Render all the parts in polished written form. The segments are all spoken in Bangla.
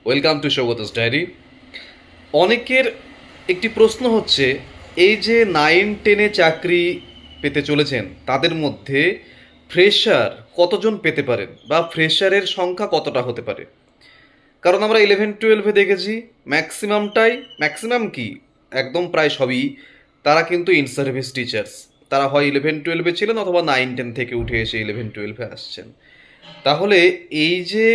Welcome to সৌগতস diary. অনেকের একটি প্রশ্ন হচ্ছে, এই যে 9-10-এ চাকরি পেতে চলেছেন তাদের মধ্যে ফ্রেশার কতজন পেতে পারেন বা ফ্রেশারের সংখ্যা কতটা হতে পারে। কারণ আমরা 11-12-এ দেখেছি ম্যাক্সিমাম কি একদম প্রায় সবই তারা কিন্তু ইন সার্ভিস টিচার্স। তারা হয় 11-12-এ ছিলেন অথবা 9-10 থেকে উঠে এসে 11-12-এ আসছেন। তাহলে এই যে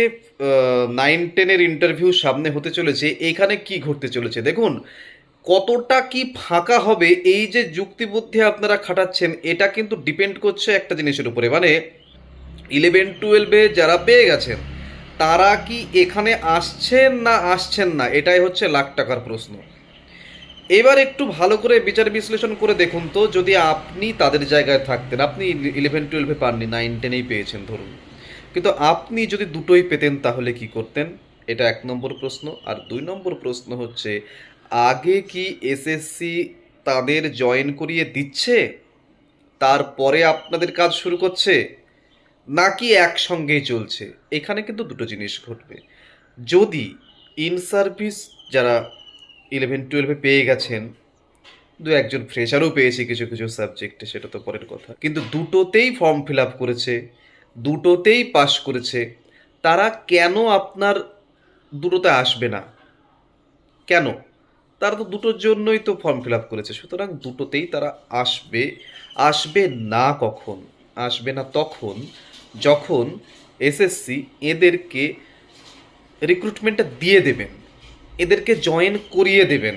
9-10-এর ইন্টারভিউ সামনে হতে চলেছে, এখানে কি ঘটতে চলেছে দেখুন। কতটা কি ফাঁকা হবে, এই যে যুক্তিবুদ্ধি আপনারা খাটাচ্ছেন, এটা কিন্তু ডিপেন্ড করছে একটা জিনিসের উপরে, মানে 11-12-এ যারা পেয়ে গেছেন তারা কি এখানে আসছেন না আসছেন না, এটাই হচ্ছে লাখ টাকার প্রশ্ন। এবার একটু ভালো করে বিচার বিশ্লেষণ করে দেখুন তো, যদি আপনি তাদের জায়গায় থাকতেন, আপনি 11-12-এ পাননি, 9-10-এই পেয়েছেন ধরুন, কিন্তু আপনি যদি দুটোই পেতেন তাহলে কি করতেন? এটা 1 নম্বর প্রশ্ন। আর 2 নম্বর প্রশ্ন হচ্ছে, আগে কি এসএসসি তাদের জয়েন করিয়ে দিচ্ছে, তারপরে আপনাদের কাজ শুরু করছে, নাকি একসঙ্গেই চলছে? এখানে কিন্তু দুটো জিনিস ঘটবে। যদি ইন সার্ভিস যারা 11-12-এ পেয়ে গেছেন, দু একজন ফ্রেশারও পেয়েছে কিছু কিছু সাবজেক্টে, সেটা তো পরের কথা, কিন্তু দুটোতেই ফর্ম ফিল আপ করেছে, দুটোতেই পাশ করেছে, তারা কেন আপনার দুটোতে আসবে না? কেন? তারা তো দুটোর জন্যই তো ফর্ম ফিল আপ করেছে, সুতরাং দুটোতেই তারা আসবে। আসবে না কখন? আসবে না তখন যখন এসএসসি এদেরকে রিক্রুটমেন্টটা দিয়ে দেবেন, এদেরকে জয়েন করিয়ে দেবেন।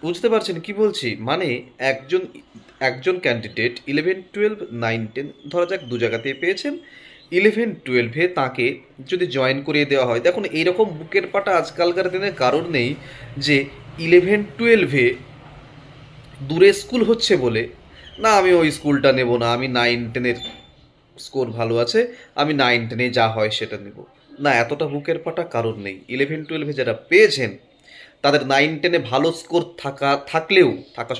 বুঝতে পারছেন কি বলছি? মানে একজন একজন ক্যান্ডিডেট 11-12-9-10 ধরা যাক দু জায়গাতেই পেয়েছেন, 11-12-এ তাকে যদি জয়েন করিয়ে দেওয়া হয়, দেখুন এইরকম বুকের পাটা আজকালকার দিনে কারোর নেই যে 11-12-এ দূরে স্কুল হচ্ছে বলে না আমি ওই স্কুলটা নেব না, আমি 9-10-এর স্কোর ভালো আছে, আমি 9-10-এ যা হয় সেটা নেব। না, এতটা বুকের পাটা কারোর নেই। 11-12-এ যারা পেয়েছেন তাদের 9-10-এ ভালো স্কোর থাকা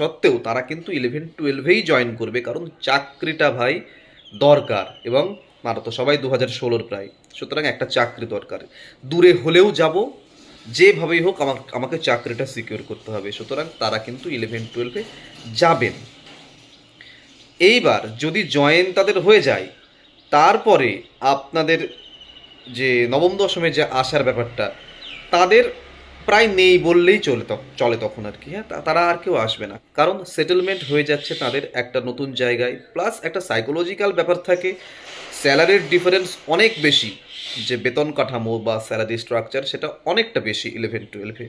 সত্ত্বেও তারা কিন্তু 11-12-এই জয়েন করবে, কারণ চাকরিটা ভাই দরকার। এবং মারা তো সবাই 2016-র প্রায়, সুতরাং একটা চাকরি দরকার। দূরে হলেও যাব, যেভাবেই হোক আমাকে চাকরিটা সিকিউর করতে হবে, সুতরাং তারা কিন্তু 11-12-এ যাবেন। এইবার যদি জয়েন তাদের হয়ে যায়, তারপরে আপনাদের যে নবম দশমে যে আসার ব্যাপারটা, তাদের প্রায় নেই বললেই চলে তখন আর কি। হ্যাঁ, তারা আর কেউ আসবে না, কারণ সেটেলমেন্ট হয়ে যাচ্ছে তাদের একটা নতুন জায়গায়। প্লাস একটা সাইকোলজিক্যাল ব্যাপার থাকে, স্যালারির ডিফারেন্স অনেক বেশি, যে বেতন কাঠামো বা স্যালারি স্ট্রাকচার সেটা অনেকটা বেশি 11-12-এ।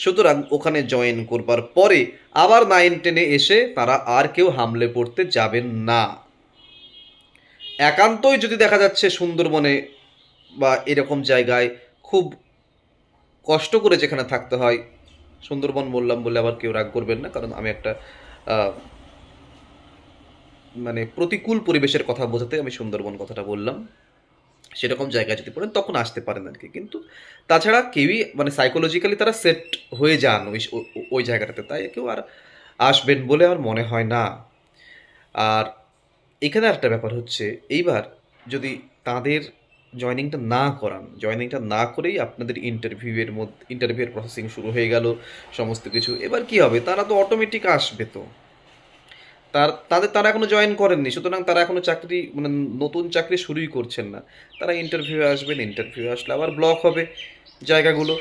সুতরাং ওখানে জয়েন করবার পরে আবার 9-10-এ এসে তারা আর কেউ হামলে পড়তে যাবেন না। একান্তই যদি দেখা যাচ্ছে সুন্দরবনে বা এরকম জায়গায় খুব কষ্ট করে যেখানে থাকতে হয়, সুন্দরবন বললাম বলে আবার কেউ রাগ করবেন না, কারণ আমি একটা আহ, মানে প্রতিকূল পরিবেশের কথা বোঝাতে আমি সুন্দরবন কথাটা বললাম, সেরকম জায়গায় যদি পড়েন তখন আসতে পারেন আর কি। কিন্তু তাছাড়া কেউই মানে সাইকোলজিক্যালি তারা সেট হয়ে যান ওই জায়গাটাতে, তাই কেউ আর আসবেন বলে আমার মনে হয় না। আর এখানে একটা ব্যাপার হচ্ছে, এইবার যদি তাদের জয়নিংটা না করেই আপনাদের ইন্টারভিউয়ের প্রসেসিং শুরু হয়ে গেল, সমস্ত কিছু, এবার কি হবে? তারা তো অটোমেটিক আসবে তো। তারা এখনো জয়েন করেননি, সুতরাং তারা এখনো চাকরি মানে নতুন চাকরি শুরুই করছেন না। তারা ইন্টারভিউ আসবেন, ইন্টারভিউ আসলে আবার ব্লক হবে জায়গাগুলো,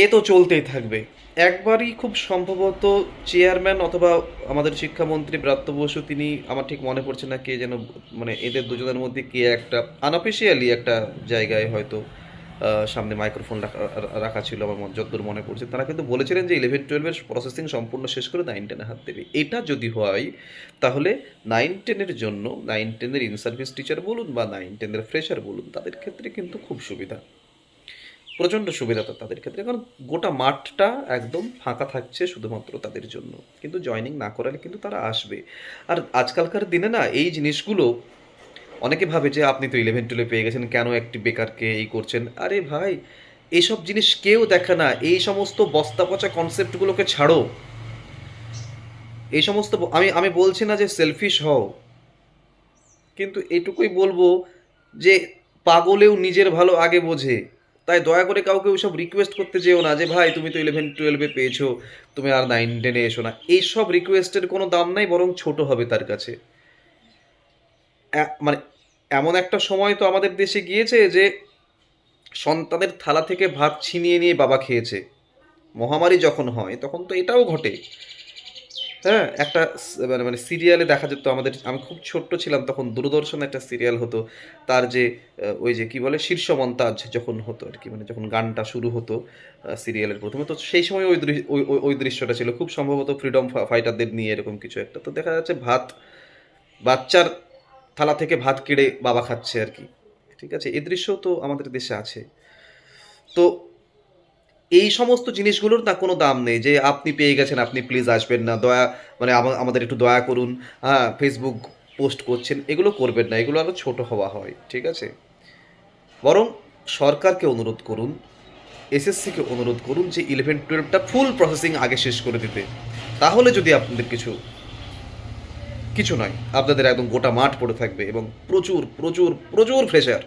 এ তো চলতেই থাকবে। একবারই খুব সম্ভবত চেয়ারম্যান অথবা আমাদের শিক্ষামন্ত্রী ব্রাত্য বসু, তিনি আমার ঠিক মনে পড়ছে না কে যেন, মানে এদের দুজনের মধ্যে কে একটা আনঅফিসিয়ালি একটা জায়গায় হয়তো সামনে মাইক্রোফোন রাখা ছিল আমার যতদূর মনে পড়ছে, তারা কিন্তু বলেছিলেন যে 11-12-এর প্রসেসিং সম্পূর্ণ শেষ করে 9-10-এ হাত দেবে। এটা যদি হয় তাহলে 9-10-এর জন্য, 9-10-এর ইন সার্ভিস টিচার বলুন বা 9-10-এর ফ্রেশার বলুন, তাদের ক্ষেত্রে কিন্তু খুব সুবিধা, প্রচণ্ড সুবিধা তো তাদের ক্ষেত্রে, কারণ গোটা মাঠটা একদম ফাঁকা থাকছে শুধুমাত্র তাদের জন্য। কিন্তু জয়নিং না করালে কিন্তু তারা আসবে। আর আজকালকার দিনে না এই জিনিসগুলো, অনেকে ভাবে যে আপনি তো 11-12 পেয়ে গেছেন, কেন একটি বেকারকে এই করছেন? আরে ভাই, এইসব জিনিস কেউ দেখে না। এই সমস্ত বস্তা পচা কনসেপ্টগুলোকে ছাড়ো। এই সমস্ত আমি আমি বলছি না যে সেলফিশ হও, কিন্তু এটুকুই বলবো যে পাগলেও নিজের ভালো আগে বোঝে। তাই দয়া করে কাউকে ওইসব রিকোয়েস্ট করতে যেও না যে ভাই তুমি তো 11-12 পেয়েছো, তুমি আর 9-10 এসো না। এইসব রিকোয়েস্টের কোনো দাম নাই, বরং ছোট হবে তার কাছে। মানে এমন একটা সময় তো আমাদের দেশে গিয়েছে যে সন্তানের থালা থেকে ভাত ছিনিয়ে নিয়ে বাবা খেয়েছে। মহামারী যখন হয় তখন তো এটাও ঘটে। হ্যাঁ, একটা মানে মানে সিরিয়ালে দেখা যেত আমাদের, আমি খুব ছোট্ট ছিলাম তখন দূরদর্শনে একটা সিরিয়াল হতো। তার যে ওই যে কি বলে শীর্ষ মন্তাজ যখন হতো আর কি, মানে যখন গানটা শুরু হতো সিরিয়ালের প্রথমে, তো সেই সময় ওই দৃশ্যটা ছিল খুব সম্ভবত ফ্রিডম ফাইটারদের নিয়ে এরকম কিছু একটা। তো দেখা যাচ্ছে ভাত, বাচ্চার থালা থেকে ভাত কেড়ে বাবা খাচ্ছে আর কি। ঠিক আছে, এই দৃশ্য তো আমাদের দেশে আছে। তো এই সমস্ত জিনিসগুলোর না কোনো দাম নেই যে আপনি পেয়ে গেছেন, আপনি প্লিজ আসবেন না, দয়া মানে আমাদের একটু দয়া করুন। হ্যাঁ, ফেসবুক পোস্ট করছেন, এগুলো করবেন না, এগুলো আরও ছোট হওয়া হয়। ঠিক আছে, বরং সরকারকে অনুরোধ করুন, এসএসসিকে অনুরোধ করুন যে 11-12টা ফুল প্রসেসিং আগে শেষ করে দিতে। তাহলে যদি আপনাদের কিছু কিছু নয়, আপনাদের একদম গোটা মাঠ পড়ে থাকবে এবং প্রচুর প্রচুর প্রচুর ফ্রেশার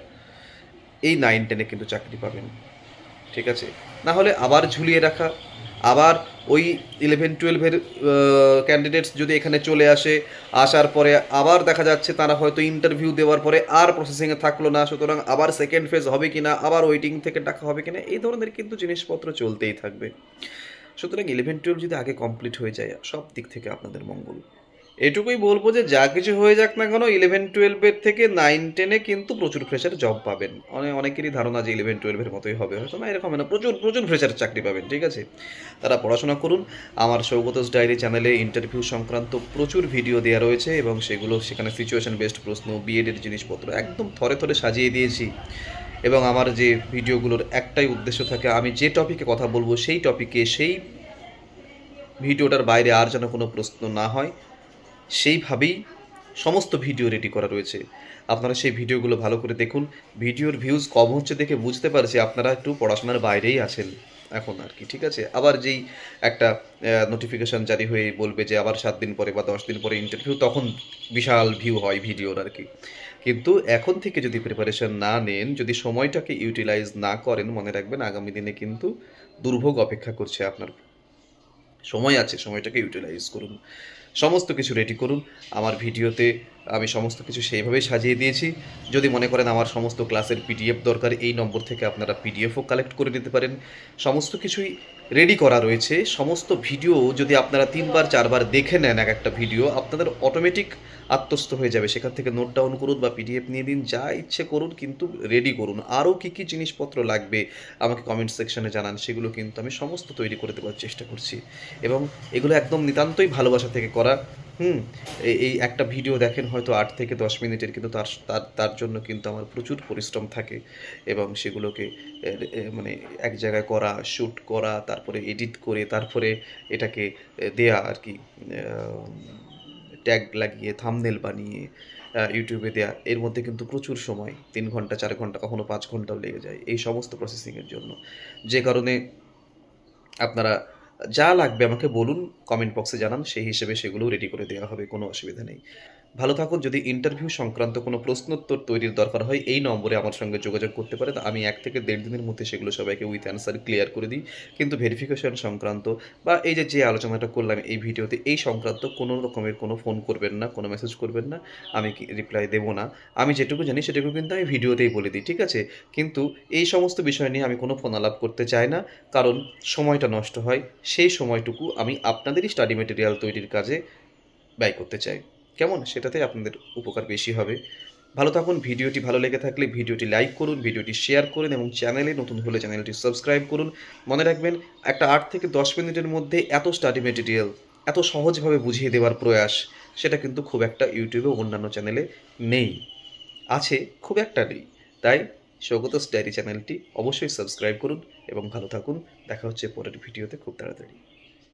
এই 9-10-এ কিন্তু চাকরি পাবেন। ঠিক আছে, না হলে আবার ঝুলিয়ে রাখা, আবার ওই 11-12-এর ক্যান্ডিডেটস যদি এখানে চলে আসে, আসার পরে আবার দেখা যাচ্ছে তারা হয়তো ইন্টারভিউ দেওয়ার পরে আর প্রসেসিংয়ে থাকলো না, সুতরাং আবার সেকেন্ড ফেজ হবে কিনা, আবার ওয়েটিং থেকে ডাকা হবে কিনা, এই ধরনের কিন্তু জিনিসপত্র চলতেই থাকবে। সুতরাং 11-12 যদি আগে কমপ্লিট হয়ে যায়, সব দিক থেকে আপনাদের মঙ্গল। এটুকুই বলবো যে যা কিছু হয়ে যাক না কেন, 11-12-এর থেকে 9-10-এ কিন্তু প্রচুর ফ্রেশার জব পাবেন। অনেকেরই ধারণা যে 11-12-এর মতোই হবে, হয়তো না, এরকম না, প্রচুর প্রচুর ফ্রেশার চাকরি পাবেন। ঠিক আছে, তারা পড়াশোনা করুন। আমার সৌগতস ডায়েরি চ্যানেলে ইন্টারভিউ সংক্রান্ত প্রচুর ভিডিও দেওয়া রয়েছে এবং সেখানে সিচুয়েশন বেসড প্রশ্ন, বিএডের জিনিসপত্র একদম থরে থরে সাজিয়ে দিয়েছি। এবং আমার যে ভিডিওগুলোর একটাই উদ্দেশ্য থাকে, আমি যে টপিকে কথা বলবো সেই টপিকে, সেই ভিডিওটার বাইরে আর যেন কোনো প্রশ্ন না হয়, সেইভাবেই সমস্ত ভিডিও রেডি করা রয়েছে। আপনারা সেই ভিডিওগুলো ভালো করে দেখুন। ভিডিওর ভিউজ কম হচ্ছে দেখে বুঝতে পারছি আপনারা একটু পড়াশোনার বাইরেই আছেন এখন আর কি। ঠিক আছে, আবার যেই একটা নোটিফিকেশান জারি হয়ে বলবে যে আবার 7 দিন পরে বা 10 দিন পরে ইন্টারভিউ, তখন বিশাল ভিউ হয় ভিডিওর আর কি। কিন্তু এখন থেকে যদি প্রিপারেশন না নেন, যদি সময়টাকে ইউটিলাইজ না করেন, মনে রাখবেন আগামী দিনে কিন্তু দুর্ভোগ অপেক্ষা করছে আপনার। সময় আছে, সময়টাকে ইউটিলাইজ করুন, সমস্ত কিছু রেডি করুন। আমার ভিডিওতে আমি সমস্ত কিছু সেইভাবেই সাজিয়ে দিয়েছি। যদি মনে করেন আমার সমস্ত ক্লাসের পিডিএফ দরকার, এই নম্বর থেকে আপনারা পিডিএফও কালেক্ট করে নিতে পারেন। সমস্ত কিছুই রেডি করা রয়েছে। সমস্ত ভিডিও যদি আপনারা 3বার 4বার দেখে নেন, এক একটা ভিডিও আপনাদের অটোমেটিক আত্মস্থ হয়ে যাবে। সেখান থেকে নোট ডাউন করুন বা পিডিএফ নিয়ে দিন, যা ইচ্ছে করুন, কিন্তু রেডি করুন। আরও কী কী জিনিসপত্র লাগবে আমাকে কমেন্ট সেকশনে জানান, সেগুলো কিন্তু আমি সমস্ত তৈরি করে দেওয়ার চেষ্টা করছি। এবং এগুলো একদম নিতান্তই ভালোবাসা থেকে করা। এই একটা ভিডিও দেখেন হয়তো 8 থেকে 10 মিনিটের, কিন্তু তার তার তার জন্য কিন্তু আমার প্রচুর পরিশ্রম থাকে এবং সেগুলোকে মানে এক জায়গায় করা, শ্যুট করা, তারপরে এডিট করে, তারপরে এটাকে দেয়া আর কি, ট্যাগ লাগিয়ে, থাম্বনেল বানিয়ে ইউটিউবে দেয়া, এর মধ্যে কিন্তু প্রচুর সময়, 3 ঘন্টা 4 ঘন্টা, কখনো 5 ঘন্টাও লেগে যায় এই সমস্ত প্রসেসিংয়ের জন্য। যে কারণে আপনারা যা লাগবে আমাকে বলুন, কমেন্ট বক্সে জানান, সেই হিসেবে সেগুলোও রেডি করে দেওয়া হবে, কোনো অসুবিধা নেই। ভালো থাকুন। যদি ইন্টারভিউ সংক্রান্ত কোনো প্রশ্নোত্তর তৈরির দরকার হয়, এই নম্বরে আমার সঙ্গে যোগাযোগ করতে পারেন। আমি 1 থেকে 1.5 দিনের মধ্যে সেগুলো সবাইকে উইথ অ্যান্সার ক্লিয়ার করে দিই। কিন্তু ভেরিফিকেশন সংক্রান্ত বা এই যে আলোচনাটা করলাম এই ভিডিওতে, এই সংক্রান্ত কোনো রকমের কোনো ফোন করবেন না, কোনো মেসেজ করবেন না। আমি রিপ্লাই দেবো না। আমি যেটুকু জানি সেটুকু কিন্তু আমি ভিডিওতেই বলে দিই। ঠিক আছে? কিন্তু এই সমস্ত বিষয় নিয়ে আমি কোনো ফোন আলাপ করতে চাই না। কারণ সময়টা নষ্ট হয়। সেই সময়টুকু আমি আপনাদেরই স্টাডি ম্যাটেরিয়াল তৈরির কাজে ব্যয় করতে চাই। কেমন? সেটাতে আপনাদের উপকার বেশি হবে। ভালো থাকুন। ভিডিওটি ভালো লেগে থাকলে ভিডিওটি লাইক করুন, ভিডিওটি শেয়ার করুন এবং চ্যানেলে নতুন হলে চ্যানেলটি সাবস্ক্রাইব করুন। মনে রাখবেন, একটা 8 থেকে 10 মিনিটের মধ্যে এত স্টাডি মেটেরিয়াল এত সহজভাবে বুঝিয়ে দেওয়ার প্রয়াস, সেটা কিন্তু খুব একটা ইউটিউবে অন্যান্য চ্যানেলে নেই। আছে, খুব একটা নেই। তাই সৌগতস ডায়েরি চ্যানেলটি অবশ্যই সাবস্ক্রাইব করুন এবং ভালো থাকুন। দেখা হচ্ছে পরের ভিডিওতে খুব তাড়াতাড়ি।